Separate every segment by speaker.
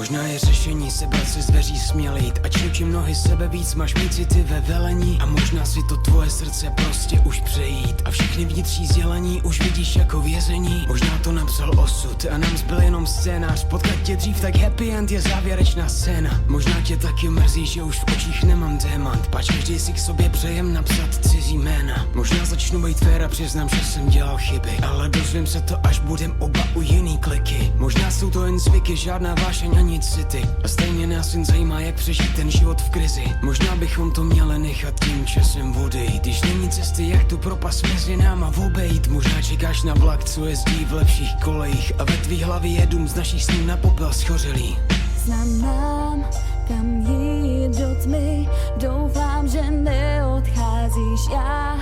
Speaker 1: Možná je řešení sebrat se z dveří smělejt, ať čím nohy sebe víc máš mít city ve velení. A možná si to tvoje srdce prostě už přejít a všechny vnitřní sdělení už vidíš jako vězení. Možná to napsal osud a nám zbyl jenom scénář, potkat tě dřív, tak happy end je závěrečná scéna. Možná tě taky mrzí, že už v očích nemám démant, pač každý si k sobě přejem napsat cizí jména. Možná začnu být fér a přiznám, že jsem dělal chyby, ale dozvím se to, až budem oba u jiný kliky. Možná jsou to jen zvyky, žádná vášeň ani city, a stejně nás jen zajímá, jak přežít ten život v krizi. Možná bychom to měli nechat tím časem odejít, když není cesty, jak tu propast mezi náma obejít. Možná čekáš na vlak, co jezdí v lepších kolejích, a ve tvý hlavě je dům z našich snů na popel schořelý.
Speaker 2: Znám, kam jít do tmy, doufám, že neodcházíš. Já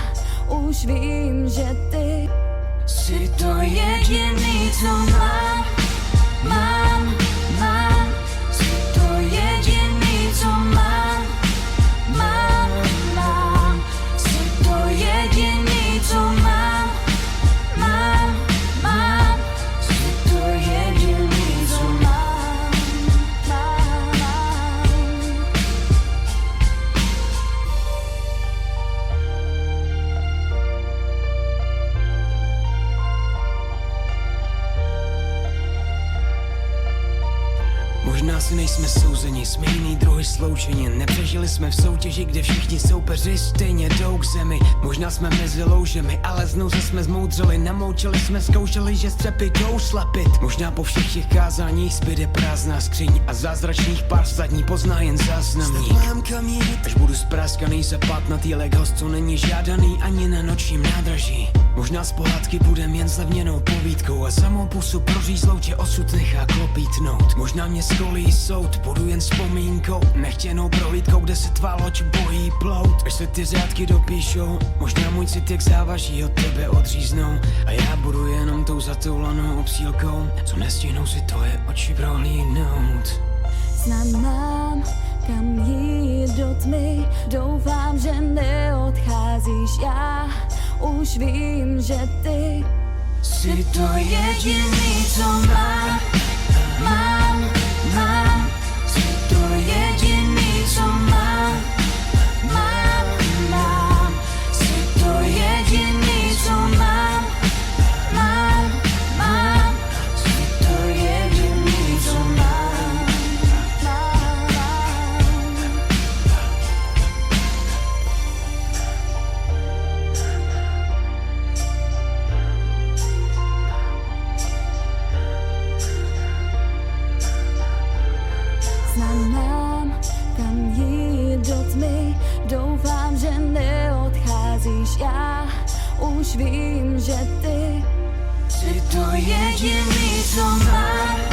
Speaker 2: už vím, že ty
Speaker 1: Jsi to
Speaker 2: jediný, co mám. Jsi to jediný, co mám. Jsi to jediný, co mám. Jsi to jediný, co mám.
Speaker 1: Možná si nejsme souzeni, jsme jiný druhy sloučení. Nepřežili jsme v soutěži, kde všichni soupeři stejně jdou k zemi. Možná jsme mezi loužemi, ale znovu jsme zmoudřeli. Namoučili jsme, zkoušeli, že střepy jdou slapit. Možná po všech těch kázáních zbyde prázdná skříň a zázračných pár vsadní pozná jen záznamník. Až budu spráskaný zapát na týlek host, co není žádaný ani na nočním nádraží. Možná z pohádky budem jen zlevněnou povídkou a samou pusu prořízlou tě osud nechá klopítnout. Možná mě skolí soud, budu jen vzpomínkou, nechtěnou prohlídkou, kde se tvá loď bojí plout. Až se ty řádky dopíšou, možná můj cit jak závaží od tebe odříznou, a já budu jenom tou zatoulanou obsílkou, co nestihnou si tvoje oči prohlídnout.
Speaker 2: Znám, kam jít do tmy, doufám, že neodcházíš. Já už vím, že ty
Speaker 1: Jsi to
Speaker 2: jediný, co mám. Jsi to jediný, co mám. Jsi to jediný, co mám. Jsi to jediný, co mám. Znám, kam jít do tmy, doufám, že neodcházíš. Já už vím, že ty
Speaker 1: Jsi to
Speaker 2: jediný, co mám.